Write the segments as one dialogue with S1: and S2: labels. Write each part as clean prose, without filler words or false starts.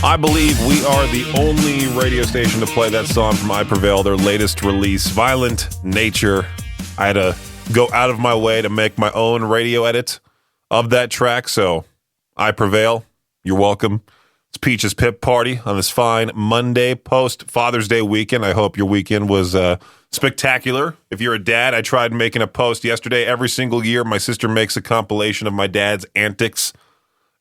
S1: I believe we are the only radio station to play that song from I Prevail, their latest release, Violent Nature. I had to go out of my way to make my own radio edit of that track, so I Prevail, you're welcome. It's Peach's Pip Party on this fine Monday post-Father's Day weekend. I hope your weekend was spectacular. If you're a dad, I tried making a post yesterday. Every single year, my sister makes a compilation of my dad's antics,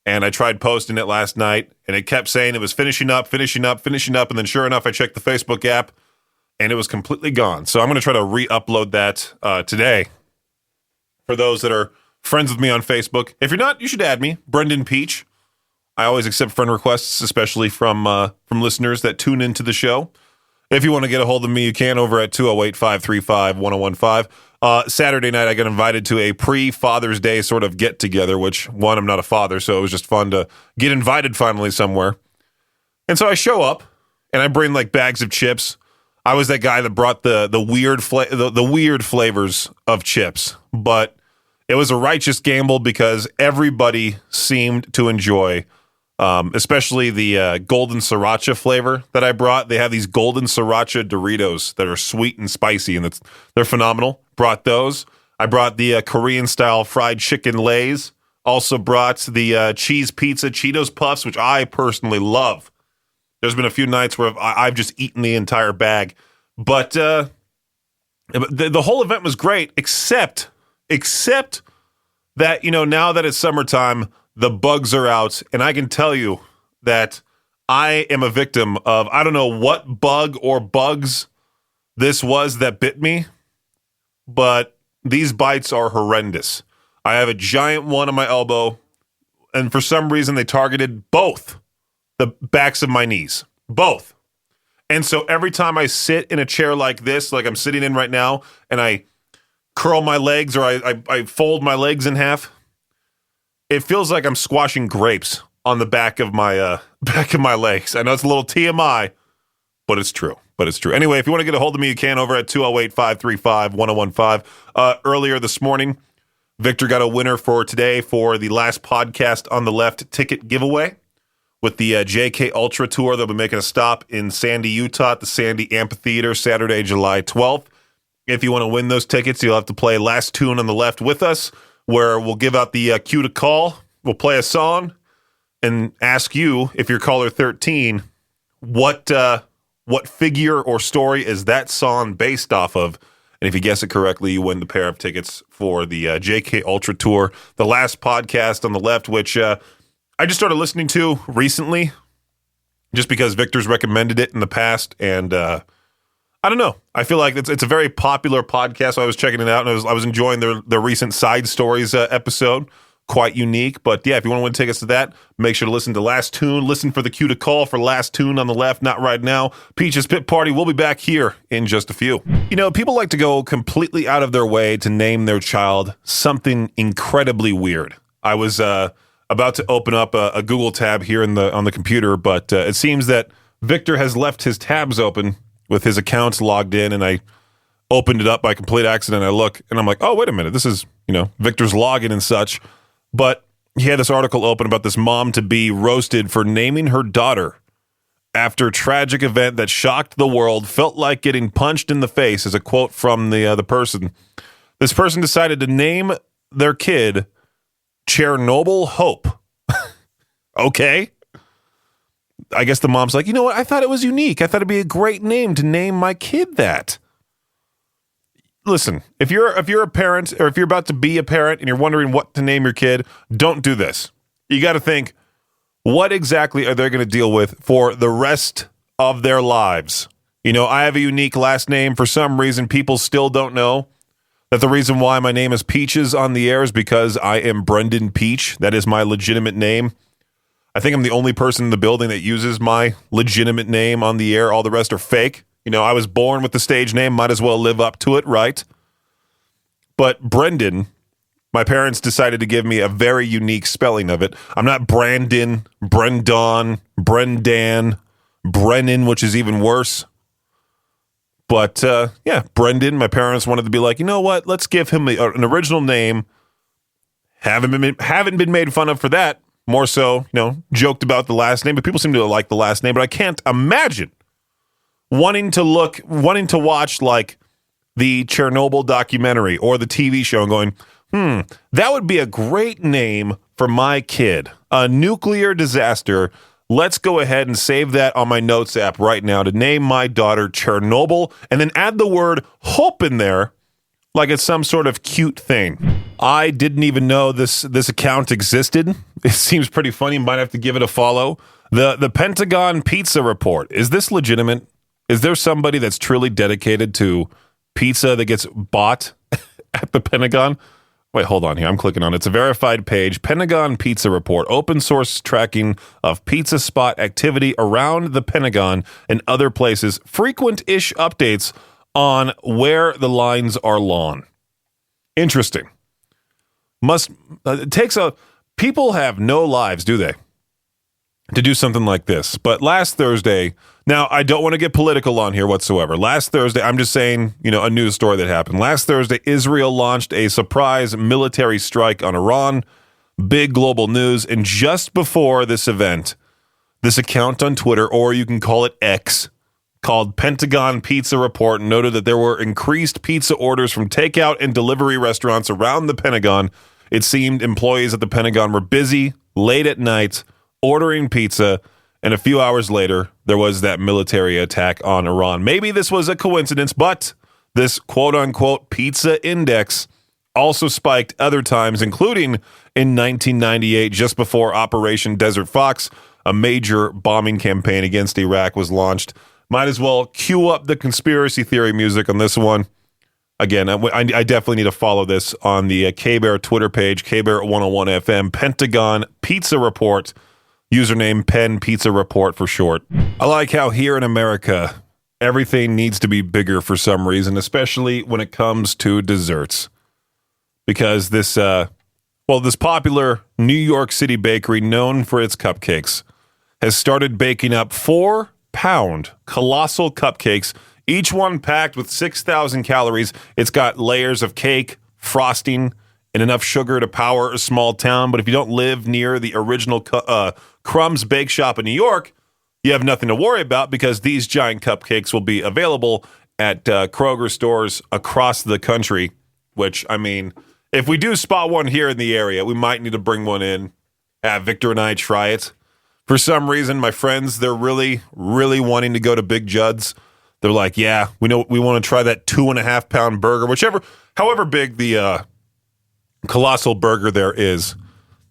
S1: and I tried posting it last night, and it kept saying it was finishing up, and then sure enough, I checked the Facebook app, and it was completely gone. So I'm going to try to re-upload that today for those that are friends with me on Facebook. If you're not, you should add me, Brendan Peach. I always accept friend requests, especially from listeners that tune into the show. If you want to get a hold of me, you can over at 208-535-1015. Saturday night, I got invited to a pre-Father's Day sort of get-together, which, one, I'm not a father, so it was just fun to get invited finally somewhere. And so I show up, and I bring, like, bags of chips. I was that guy that brought the weird flavors of chips, but it was a righteous gamble because everybody seemed to enjoy especially the golden sriracha flavor that I brought. They have these golden sriracha Doritos that are sweet and spicy, and they're phenomenal. Brought those. I brought the Korean-style fried chicken Lays. Also brought the cheese pizza Cheetos Puffs, which I personally love. There's been a few nights where I've just eaten the entire bag. But the whole event was great, except that, now that it's summertime, the bugs are out, and I can tell you that I am a victim of, I don't know what bug or bugs this was that bit me, but these bites are horrendous. I have a giant one on my elbow, and for some reason they targeted both the backs of my knees. Both. And so every time I sit in a chair like this, like I'm sitting in right now, and I curl my legs or I fold my legs in half, it feels like I'm squashing grapes on the back of my legs. I know it's a little TMI, but it's true. Anyway, if you want to get a hold of me, you can over at 208-535-1015. Earlier this morning, Viktor got a winner for today for the last podcast on the left ticket giveaway with the JK Ultra Tour. They'll be making a stop in Sandy, Utah at the Sandy Amphitheater Saturday, July 12th. If you want to win those tickets, you'll have to play Last Tune on the Left with us, where we'll give out the cue to call. We'll play a song and ask you, if you're caller 13, what figure or story is that song based off of? And if you guess it correctly, you win the pair of tickets for the JK Ultra Tour, the last podcast on the left, which I just started listening to recently, just because Viktor's recommended it in the past, and I don't know. I feel like it's a very popular podcast. So I was checking it out, and I was enjoying their recent Side Stories episode. Quite unique. But yeah, if you want to win tickets to that, make sure to listen to Last Tune. Listen for the cue to call for Last Tune on the left, not right now. Peach's Pit Party. We'll be back here in just a few. People like to go completely out of their way to name their child something incredibly weird. I was about to open up a Google tab here on the computer, but it seems that Viktor has left his tabs open with his accounts logged in, and I opened it up by complete accident. I look, and I'm like, oh, wait a minute. This is, Viktor's login and such. But he had this article open about this mom-to-be roasted for naming her daughter after tragic event that shocked the world, felt like getting punched in the face, is a quote from the person. This person decided to name their kid Chernobyl Hope. Okay. I guess the mom's like, you know what? I thought it was unique. I thought it'd be a great name to name my kid that. Listen, if you're a parent, or if you're about to be a parent and you're wondering what to name your kid, don't do this. You got to think, what exactly are they going to deal with for the rest of their lives? I have a unique last name. For some reason, people still don't know that the reason why my name is Peaches on the air is because I am Brendan Peach. That is my legitimate name. I think I'm the only person in the building that uses my legitimate name on the air. All the rest are fake. I was born with the stage name, might as well live up to it, right? But Brendan, my parents decided to give me a very unique spelling of it. I'm not Brandon, Brendan, Brendan, Brennan, which is even worse. But, Brendan, my parents wanted to be like, you know what? Let's give him an original name. Haven't been made fun of for that. more so, joked about the last name, but people seem to like the last name. But I can't imagine wanting to watch like the Chernobyl documentary or the TV show and going, that would be a great name for my kid. A nuclear disaster. Let's go ahead and save that on my notes app right now to name my daughter Chernobyl, and then add the word hope in there like it's some sort of cute thing. I didn't even know this account existed. It seems pretty funny. Might have to give it a follow. The Pentagon Pizza Report. Is this legitimate? Is there somebody that's truly dedicated to pizza that gets bought at the Pentagon? Wait, hold on here. I'm clicking on it. It's a verified page. Pentagon Pizza Report. Open source tracking of pizza spot activity around the Pentagon and other places. Frequent-ish updates on where the lines are long. Interesting. People have no lives, do they? To do something like this. But last Thursday, now I don't want to get political on here whatsoever. Last Thursday, I'm just saying, a news story that happened. Last Thursday, Israel launched a surprise military strike on Iran. Big global news. And just before this event, this account on Twitter, or you can call it X, called Pentagon Pizza Report, noted that there were increased pizza orders from takeout and delivery restaurants around the Pentagon. It seemed employees at the Pentagon were busy late at night ordering pizza, and a few hours later, there was that military attack on Iran. Maybe this was a coincidence, but this quote-unquote pizza index also spiked other times, including in 1998, just before Operation Desert Fox, a major bombing campaign against Iraq was launched. Might as well cue up the conspiracy theory music on this one. Again, I definitely need to follow this on the K-Bear Twitter page, K-Bear 101 FM, Pentagon Pizza Report. Username Pen Pizza Report for short. I like how here in America, everything needs to be bigger for some reason, especially when it comes to desserts. Because this popular New York City bakery known for its cupcakes has started baking up 4-pound colossal cupcakes, each one packed with 6,000 calories. It's got layers of cake, frosting, and enough sugar to power a small town. But if you don't live near the original Crumb's Bake Shop in New York, you have nothing to worry about because these giant cupcakes will be available at Kroger stores across the country, which, I mean, if we do spot one here in the area, we might need to bring one in, have Viktor and I try it. For some reason, my friends, they're really, really wanting to go to Big Judd's. They're like, yeah, we want to try that 2.5-pound burger, however big the colossal burger there is.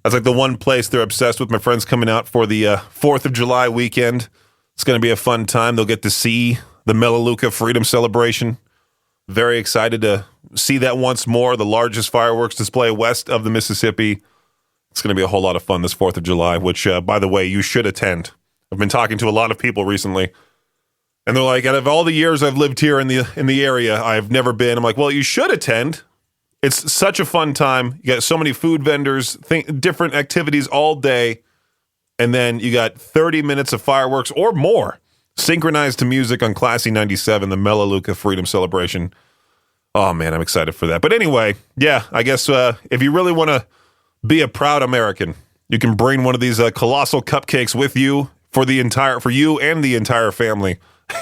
S1: That's like the one place they're obsessed with. My friends coming out for the 4th of July weekend. It's going to be a fun time. They'll get to see the Melaleuca Freedom Celebration. Very excited to see that once more. The largest fireworks display west of the Mississippi. It's going to be a whole lot of fun this 4th of July, which, by the way, you should attend. I've been talking to a lot of people recently, and they're like, out of all the years I've lived here in the area, I've never been. I'm like, well, you should attend. It's such a fun time. You got so many food vendors, different activities all day, and then you got 30 minutes of fireworks or more, synchronized to music on Classy 97, the Melaleuca Freedom Celebration. Oh, man, I'm excited for that. But anyway, yeah, I guess if you really want to be a proud American, you can bring one of these colossal cupcakes with you for you and the entire family.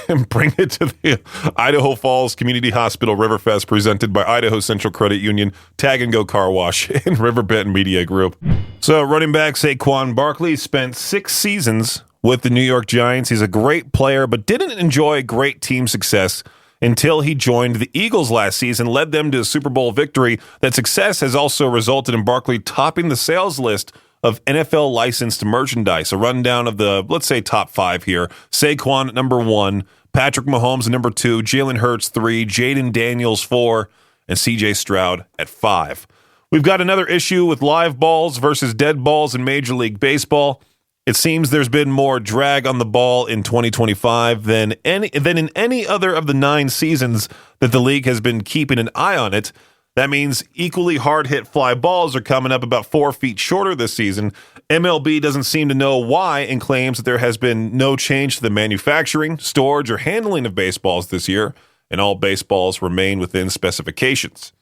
S1: And bring it to the Idaho Falls Community Hospital Riverfest, presented by Idaho Central Credit Union, Tag and Go Car Wash, and Riverbend Media Group. So running back Saquon Barkley spent 6 seasons with the New York Giants. He's a great player, but didn't enjoy great team success until he joined the Eagles last season, led them to a Super Bowl victory. That success has also resulted in Barkley topping the sales list of NFL licensed merchandise. A rundown of the, let's say, top 5 here. Saquon at number 1, Patrick Mahomes at number 2, Jalen Hurts 3, Jaden Daniels 4, and CJ Stroud at 5. We've got another issue with live balls versus dead balls in Major League Baseball. It seems there's been more drag on the ball in 2025 than in any other of the 9 seasons that the league has been keeping an eye on it. That means equally hard-hit fly balls are coming up about 4 feet shorter this season. MLB doesn't seem to know why and claims that there has been no change to the manufacturing, storage, or handling of baseballs this year, and all baseballs remain within specifications.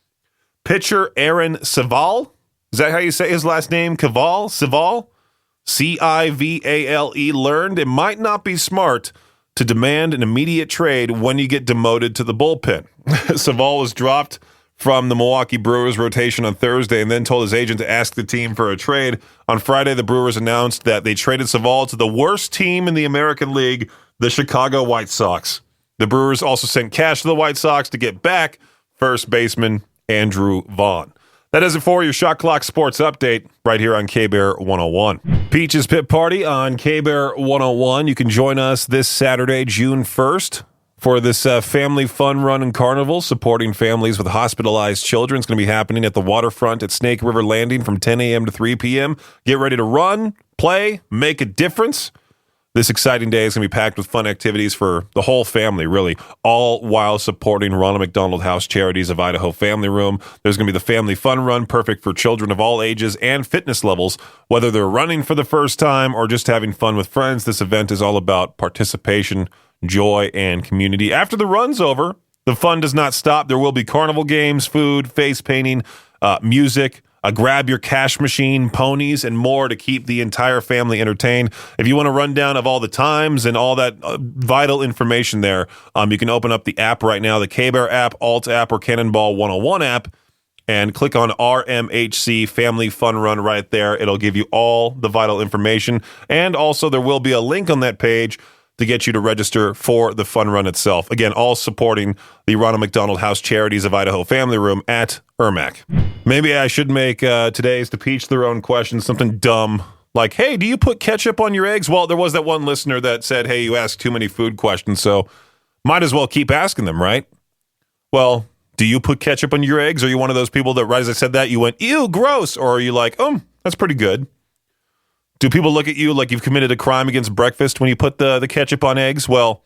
S1: Pitcher Aaron Civale, is that how you say his last name? Civale? Civale learned it might not be smart to demand an immediate trade when you get demoted to the bullpen. Savale was dropped from the Milwaukee Brewers rotation on Thursday and then told his agent to ask the team for a trade. On Friday, the Brewers announced that they traded Savale to the worst team in the American League, the Chicago White Sox. The Brewers also sent cash to the White Sox to get back first baseman Andrew Vaughn. That does it for your Shot Clock Sports Update right here on K-Bear 101. Peach's Pit Party on K-Bear 101. You can join us this Saturday, June 1st, for this family fun run and carnival supporting families with hospitalized children. It's going to be happening at the waterfront at Snake River Landing from 10 a.m. to 3 p.m. Get ready to run, play, make a difference. This exciting day is going to be packed with fun activities for the whole family, really, all while supporting Ronald McDonald House Charities of Idaho Family Room. There's going to be the Family Fun Run, perfect for children of all ages and fitness levels, whether they're running for the first time or just having fun with friends. This event is all about participation, joy, and community. After the run's over, the fun does not stop. There will be carnival games, food, face painting, music, a grab your cash machine, ponies, and more to keep the entire family entertained. If you want a rundown of all the times and all that vital information there, you can open up the app right now, the K-Bear app, Alt app, or Cannonball 101 app, and click on RMHC Family Fun Run right there. It'll give you all the vital information. And also there will be a link on that page to get you to register for the fun run itself. Again, all supporting the Ronald McDonald House Charities of Idaho Family Room at ERMAC. Maybe I should make today's to peach their own question something dumb like, hey, do you put ketchup on your eggs? Well, there was that one listener that said, hey, you ask too many food questions, so might as well keep asking them, right? Well, do you put ketchup on your eggs? Are you one of those people that right as I said that, you went, ew, gross? Or are you like, oh, that's pretty good? Do people look at you like you've committed a crime against breakfast when you put the ketchup on eggs? Well,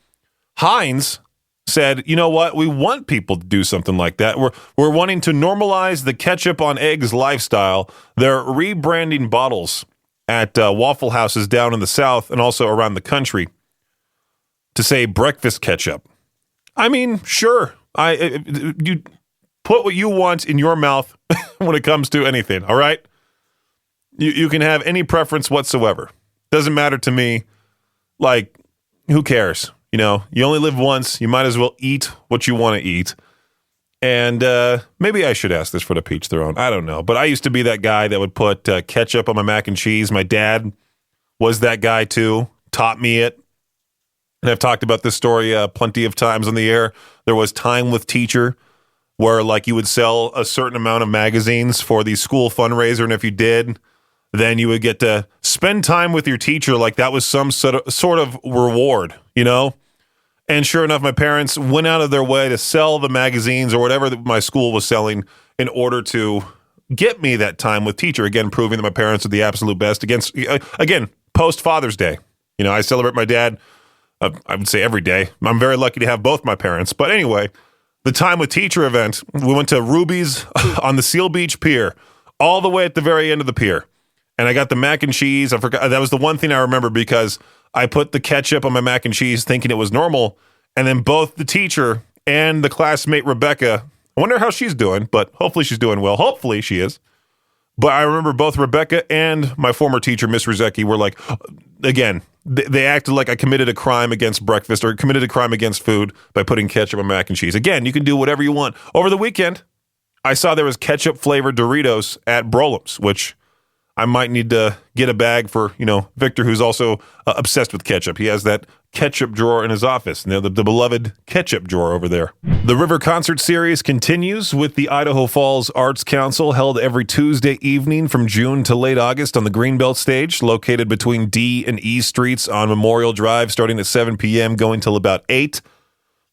S1: Heinz said, you know what? We want people to do something like that. We're wanting to normalize the ketchup on eggs lifestyle. They're rebranding bottles at Waffle Houses down in the South and also around the country to say breakfast ketchup. I mean, sure. You put what you want in your mouth when it comes to anything, all right? You can have any preference whatsoever. Doesn't matter to me. Like, who cares? You know, you only live once. You might as well eat what you want to eat. And maybe I should ask this for the peach their own. I don't know. But I used to be that guy that would put ketchup on my mac and cheese. My dad was that guy too. Taught me it. And I've talked about this story plenty of times on the air. There was Time with Teacher, where like you would sell a certain amount of magazines for the school fundraiser. And if you did, then you would get to spend time with your teacher like that was some sort of reward, you know? And sure enough, my parents went out of their way to sell the magazines or whatever that my school was selling in order to get me that time with teacher. Again, proving that my parents are the absolute best. Again, post Father's Day. You know, I celebrate my dad, I would say every day. I'm very lucky to have both my parents. But anyway, the Time with Teacher event, we went to Ruby's on the Seal Beach Pier, all the way at the very end of the pier. And I got the mac and cheese. I forgot. That was the one thing I remember because I put the ketchup on my mac and cheese thinking it was normal. And then both the teacher and the classmate, Rebecca, I wonder how she's doing, but hopefully she's doing well. Hopefully she is. But I remember both Rebecca and my former teacher, Miss Rizecki, were like, again, they acted like I committed a crime against breakfast or committed a crime against food by putting ketchup on mac and cheese. Again, you can do whatever you want. Over the weekend, I saw there was ketchup-flavored Doritos at Brolem's, which I might need to get a bag for, Viktor, who's also obsessed with ketchup. He has that ketchup drawer in his office, the beloved ketchup drawer over there. The River Concert Series continues with the Idaho Falls Arts Council, held every Tuesday evening from June to late August on the Greenbelt stage, located between D and E streets on Memorial Drive, starting at 7 p.m., going till about 8.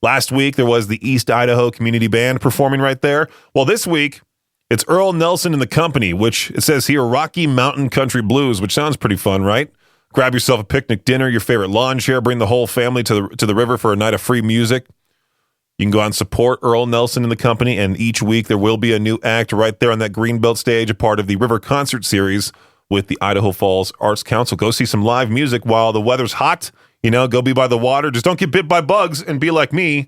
S1: Last week, there was the East Idaho Community Band performing right there. Well, this week, it's Earl Nelson and the Company, which it says here, Rocky Mountain Country Blues, which sounds pretty fun, right? Grab yourself a picnic dinner, your favorite lawn chair, bring the whole family to the river for a night of free music. You can go out and support Earl Nelson and the Company, and each week there will be a new act right there on that Greenbelt stage, a part of the River Concert Series with the Idaho Falls Arts Council. Go see some live music while the weather's hot. Go be by the water. Just don't get bit by bugs and be like me,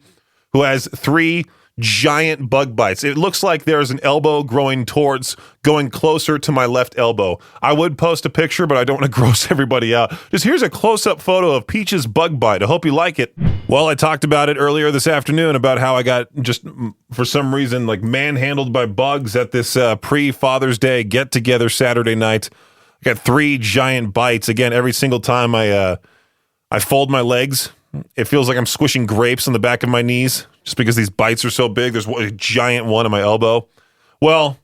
S1: who has 3 giant bug bites. It looks like there's an elbow going closer to my left elbow. I would post a picture, but I don't want to gross everybody out. Just here's a close-up photo of Peach's bug bite. I hope you like it. Well, I talked about it earlier this afternoon about how I got just, for some reason, like manhandled by bugs at this pre-Father's Day get-together Saturday night. I got 3 giant bites. Again, every single time I fold my legs, it feels like I'm squishing grapes on the back of my knees just because these bites are so big. There's a giant one on my elbow. Well,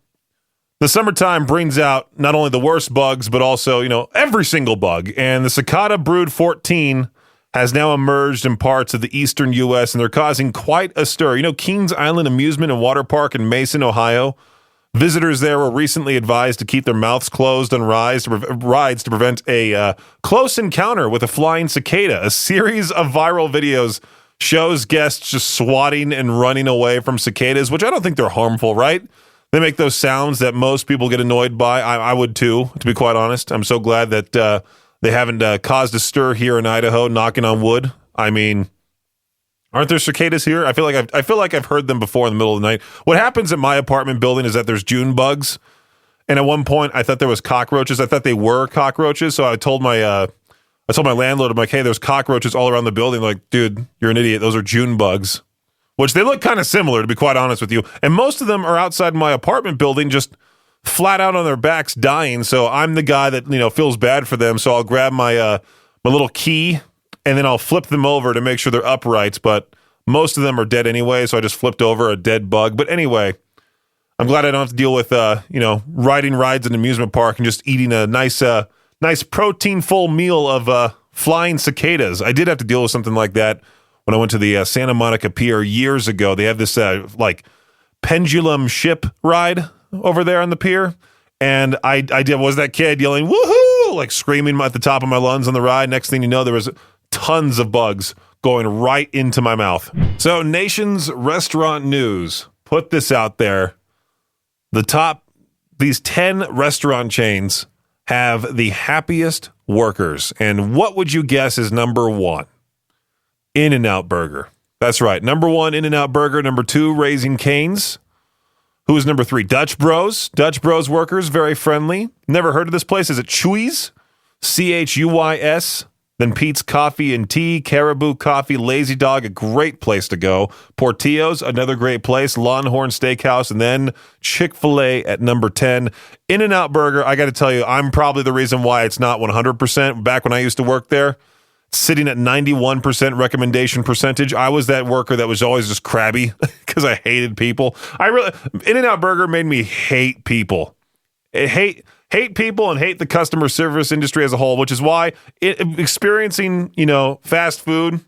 S1: the summertime brings out not only the worst bugs, but also, every single bug. And the cicada brood 14 has now emerged in parts of the eastern U.S., and they're causing quite a stir. Keenes Island Amusement and Water Park in Mason, Ohio. Visitors there were recently advised to keep their mouths closed on rides to prevent a close encounter with a flying cicada. A series of viral videos shows guests just swatting and running away from cicadas, which I don't think they're harmful, right? They make those sounds that most people get annoyed by. I would too, to be quite honest. I'm so glad that they haven't caused a stir here in Idaho, knocking on wood. I mean, aren't there cicadas here? I feel like I've heard them before in the middle of the night. What happens at my apartment building is that there's June bugs, and at one point I thought there was cockroaches. I thought they were cockroaches, so I told my landlord, I'm like, hey, there's cockroaches all around the building. Like, dude, you're an idiot. Those are June bugs, which they look kind of similar, to be quite honest with you. And most of them are outside my apartment building, just flat out on their backs dying. So I'm the guy that feels bad for them. So I'll grab my little key, and then I'll flip them over to make sure they're upright, but most of them are dead anyway, so I just flipped over a dead bug. But anyway, I'm glad I don't have to deal with, riding rides in an amusement park and just eating a nice protein-full meal of flying cicadas. I did have to deal with something like that when I went to the Santa Monica Pier years ago. They have this, pendulum ship ride over there on the pier, and I was that kid yelling, woohoo, like screaming at the top of my lungs on the ride. Next thing you know, there was tons of bugs going right into my mouth. So, nation's restaurant news. Put this out there. These 10 restaurant chains have the happiest workers. And what would you guess is number 1? In-N-Out Burger. That's right. Number 1, In-N-Out Burger. Number 2, Raising Cane's. Who is number 3? Dutch Bros. Dutch Bros workers, very friendly. Never heard of this place. Is it Chuy's? Chuys. Then Pete's Coffee and Tea, Caribou Coffee, Lazy Dog, a great place to go. Portillo's, another great place. Longhorn Steakhouse, and then Chick-fil-A at number 10. In-N-Out Burger, I got to tell you, I'm probably the reason why it's not 100%. Back when I used to work there, sitting at 91% recommendation percentage. I was that worker that was always just crabby because I hated people. In-N-Out Burger made me hate people. Hate people and hate the customer service industry as a whole, which is why experiencing, fast food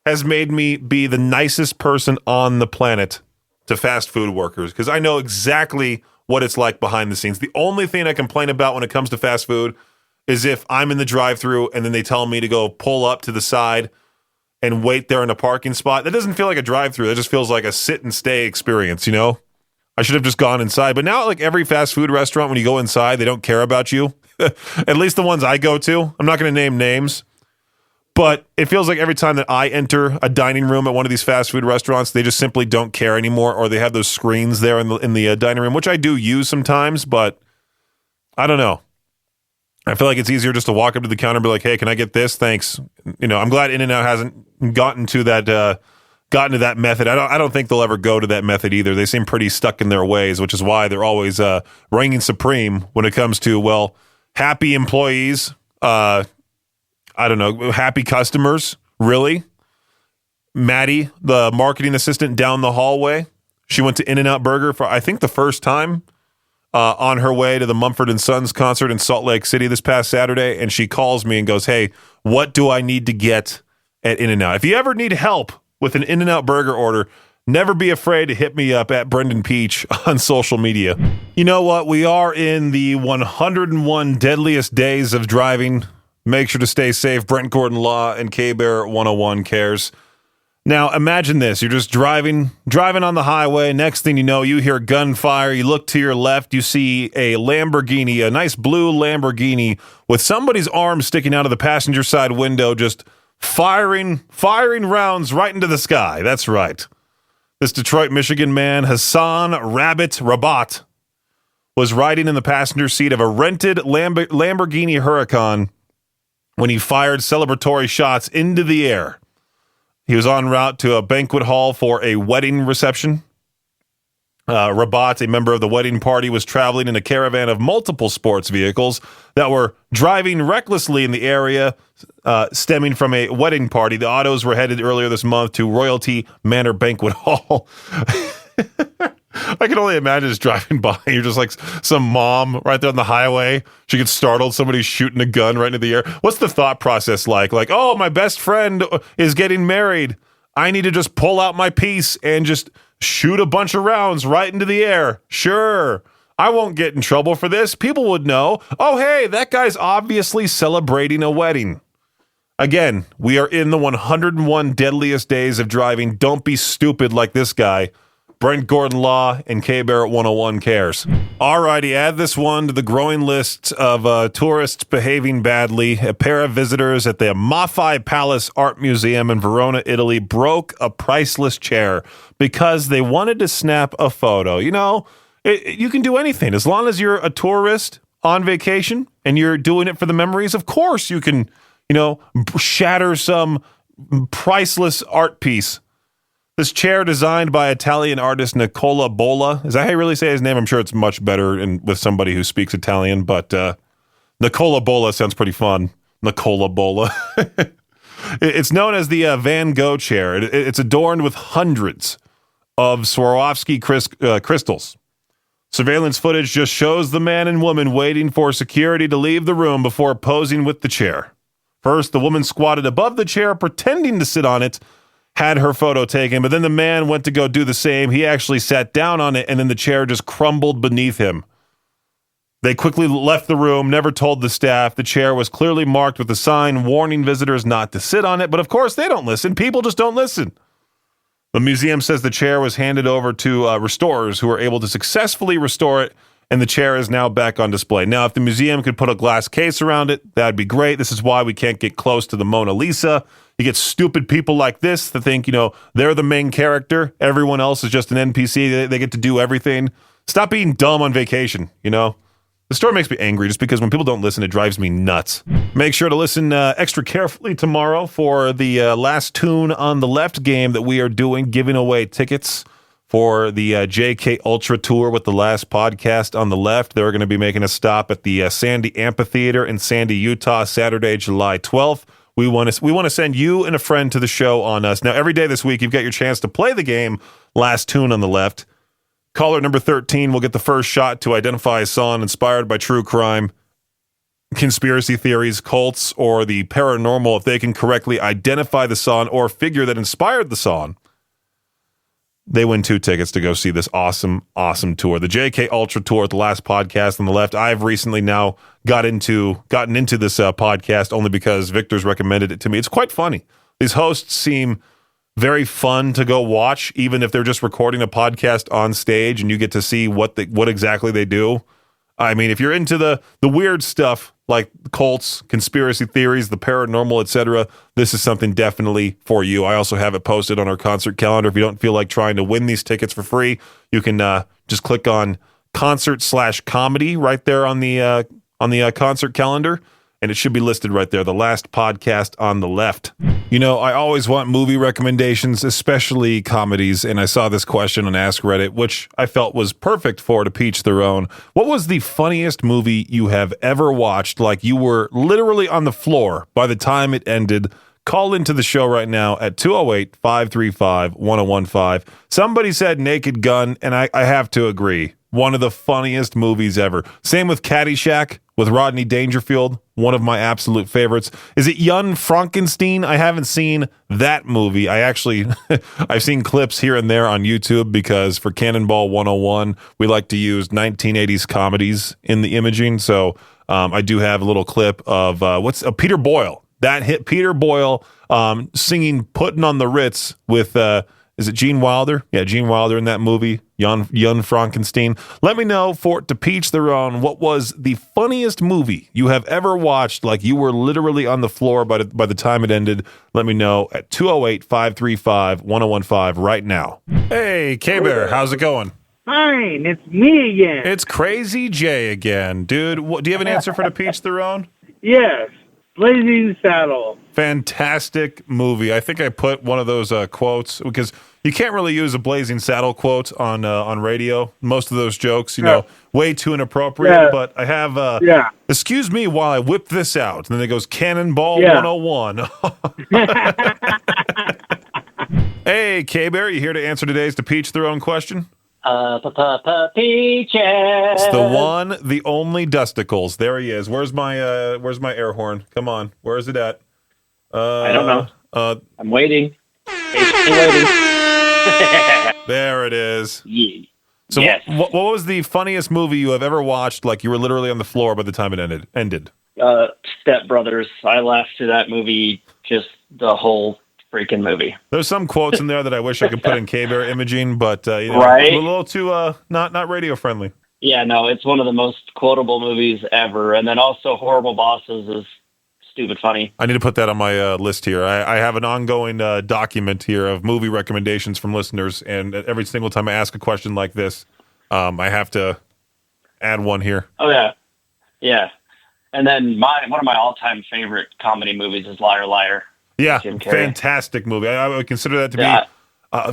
S1: has made me be the nicest person on the planet to fast food workers, because I know exactly what it's like behind the scenes. The only thing I complain about when it comes to fast food is if I'm in the drive-thru and then they tell me to go pull up to the side and wait there in a parking spot. That doesn't feel like a drive-thru. That just feels like a sit and stay experience, I should have just gone inside. But now, like every fast food restaurant, when you go inside, they don't care about you. At least the ones I go to. I'm not going to name names. But it feels like every time that I enter a dining room at one of these fast food restaurants, they just simply don't care anymore, or they have those screens there in the dining room, which I do use sometimes, but I don't know. I feel like it's easier just to walk up to the counter and be like, hey, can I get this? Thanks. I'm glad In-N-Out hasn't gotten to that method. I don't think they'll ever go to that method either. They seem pretty stuck in their ways, which is why they're always reigning supreme when it comes to, happy employees. Happy customers. Really? Maddie, the marketing assistant down the hallway, she went to In-N-Out Burger for, I think, the first time on her way to the Mumford & Sons concert in Salt Lake City this past Saturday, and she calls me and goes, hey, what do I need to get at In-N-Out? If you ever need help with an In-N-Out Burger order, never be afraid to hit me up at Brendan Peach on social media. You know what? We are in the 101 deadliest days of driving. Make sure to stay safe. Brent Gordon Law and K-Bear 101 cares. Now, imagine this. You're just driving on the highway. Next thing you know, you hear gunfire. You look to your left. You see a Lamborghini, a nice blue Lamborghini with somebody's arm sticking out of the passenger side window, just firing rounds right into the sky. That's right. This Detroit, Michigan man, Hassan Rabat, was riding in the passenger seat of a rented Lamborghini Huracan when he fired celebratory shots into the air. He was en route to a banquet hall for a wedding reception. Rabat, a member of the wedding party, was traveling in a caravan of multiple sports vehicles that were driving recklessly in the area stemming from a wedding party. The autos were headed earlier this month to Royalty Manor Banquet Hall. I can only imagine just driving by. You're just like some mom right there on the highway. She gets startled. Somebody's shooting a gun right into the air. What's the thought process like? Like, oh, my best friend is getting married. I need to just pull out my piece and just shoot a bunch of rounds right into the air. Sure. I won't get in trouble for this. People would know. Oh, hey, that guy's obviously celebrating a wedding. Again, we are in the 101 deadliest days of driving. Don't be stupid like this guy. Brent Gordon Law and K Barrett 101 cares. Alrighty, add this one to the growing list of tourists behaving badly. A pair of visitors at the Maffei Palace Art Museum in Verona, Italy, broke a priceless chair because they wanted to snap a photo. You know, you can do anything. As long as you're a tourist on vacation and you're doing it for the memories, of course you can, shatter some priceless art piece. This chair, designed by Italian artist Nicola Bolla. Is that how you really say his name? I'm sure it's much better with somebody who speaks Italian, but Nicola Bolla sounds pretty fun. Nicola Bolla. It's known as the Van Gogh chair. It's adorned with hundreds of Swarovski crystals. Surveillance footage just shows the man and woman waiting for security to leave the room before posing with the chair. First, the woman squatted above the chair, pretending to sit on it, had her photo taken, but then the man went to go do the same. He actually sat down on it, and then the chair just crumbled beneath him. They quickly left the room, never told the staff. The chair was clearly marked with a sign warning visitors not to sit on it, but of course they don't listen. People just don't listen. The museum says the chair was handed over to restorers who were able to successfully restore it, and the chair is now back on display. Now, if the museum could put a glass case around it, that'd be great. This is why we can't get close to the Mona Lisa. You get stupid people like this that think, they're the main character. Everyone else is just an NPC. They get to do everything. Stop being dumb on vacation, The story makes me angry just because when people don't listen, it drives me nuts. Make sure to listen extra carefully tomorrow for the last tune on the left game that we are doing, giving away tickets for the JK Ultra Tour with the last podcast on the left. They're going to be making a stop at the Sandy Amphitheater in Sandy, Utah, Saturday, July 12th. We want to send you and a friend to the show on us. Now, every day this week, you've got your chance to play the game, last tune on the left. Caller number 13 will get the first shot to identify a song inspired by true crime, conspiracy theories, cults, or the paranormal. If they can correctly identify the song or figure that inspired the song, they win 2 tickets to go see this awesome, awesome tour. The JK Ultra Tour at the last podcast on the left. I've recently now gotten into this podcast only because Viktor's recommended it to me. It's quite funny. These hosts seem very fun to go watch, even if they're just recording a podcast on stage and you get to see what exactly they do. I mean, if you're into the weird stuff like cults, conspiracy theories, the paranormal, etc., this is something definitely for you. I also have it posted on our concert calendar. If you don't feel like trying to win these tickets for free, you can just click on concert/comedy right there on the concert calendar, and it should be listed right there, the last podcast on the left. I always want movie recommendations, especially comedies, and I saw this question on Ask Reddit, which I felt was perfect for to each their own. What was the funniest movie you have ever watched, like you were literally on the floor by the time it ended? Call into the show right now at 208-535-1015. Somebody said Naked Gun, and I have to agree. One of the funniest movies ever. Same with Caddyshack with Rodney Dangerfield, one of my absolute favorites. Is it Young Frankenstein? I haven't seen that movie. I've seen clips here and there on YouTube because for Cannonball 101, we like to use 1980s comedies in the imaging. So I do have a little clip of Peter Boyle. That hit Peter Boyle singing Puttin' on the Ritz with, is it Gene Wilder? Yeah, Gene Wilder in that movie. Jan Frankenstein. Let me know to peach their own. What was the funniest movie you have ever watched? Like you were literally on the floor by the time it ended. Let me know at 208-535-1015 right now. Hey, K-Bear, how's it going?
S2: Fine, it's me again.
S1: It's Crazy Jay again. Dude, do you have an answer for the peach their own?
S2: Yes, Blazing Saddle.
S1: Fantastic movie. I think I put one of those quotes because you can't really use a Blazing Saddle quote on radio. Most of those jokes, way too inappropriate.
S2: Yeah.
S1: But I have, excuse me while I whip this out. And then it goes Cannonball 101. Hey, K-Bear, you here to answer today's To Peach Their Own question?
S3: Peaches.
S1: It's the one, the only Dusticles. There he is. Where's my air horn? Come on. Where is it at?
S3: I don't know. I'm waiting. Patiently waiting.
S1: There it is.
S3: Yeah.
S1: So
S3: yes.
S1: what was the funniest movie you have ever watched? Like you were literally on the floor by the time it ended.
S3: Step Brothers. I laughed through that movie, just the whole freaking movie.
S1: There's some quotes in there that I wish I could put in K-Bear imaging, but
S3: right?
S1: A little too not radio friendly.
S3: Yeah, no, it's one of the most quotable movies ever. And then also Horrible Bosses is stupid funny.
S1: I need to put that on my list here. I have an ongoing document here of movie recommendations from listeners, and every single time I ask a question like this, I have to add one here.
S3: Oh yeah, yeah. And then one of my all-time favorite comedy movies is Liar Liar.
S1: Yeah, fantastic movie. I would consider that to be.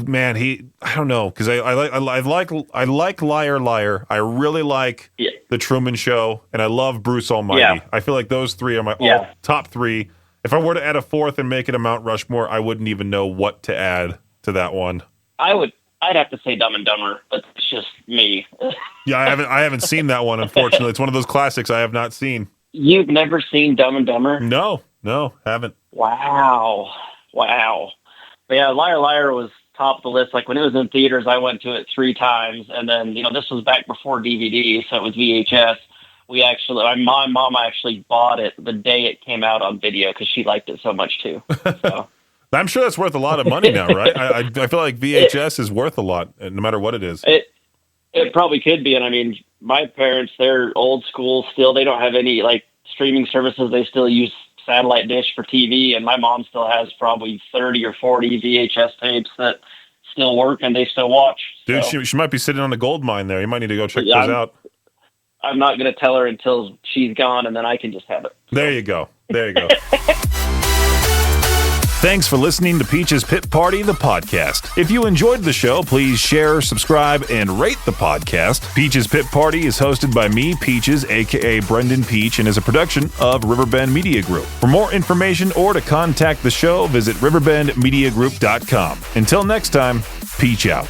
S1: Man, I don't know, because I like Liar Liar. I really like The Truman Show, and I love Bruce Almighty.
S3: Yeah.
S1: I feel like those three are my top three. If I were to add a fourth and make it a Mount Rushmore, I wouldn't even know what to add to that one.
S3: I'd have to say Dumb and Dumber, but it's just me.
S1: Yeah, I haven't seen that one, unfortunately. It's one of those classics I have not seen.
S3: You've never seen Dumb and Dumber?
S1: No, haven't.
S3: Wow. But yeah, Liar Liar was top of the list. Like when it was in theaters, I went to it 3 times, and then this was back before DVD, so it was VHS. My mom actually bought it the day it came out on video because she liked it so much too. So.
S1: I'm sure that's worth a lot of money now, right? I feel like VHS is worth a lot, no matter what it is.
S3: It probably could be, and I mean, my parents, they're old school still. They don't have any like streaming services. They still use satellite dish for TV, and my mom still has probably 30 or 40 VHS tapes that still work and they still watch.
S1: Dude, so. she might be sitting on a gold mine there. You might need to go check those out.
S3: I'm not going to tell her until she's gone, and then I can just have it.
S1: There you go. Thanks for listening to Peach's Pit Party, the podcast. If you enjoyed the show, please share, subscribe, and rate the podcast. Peach's Pit Party is hosted by me, Peaches, a.k.a. Brendan Peach, and is a production of Riverbend Media Group. For more information or to contact the show, visit riverbendmediagroup.com. Until next time, Peach out.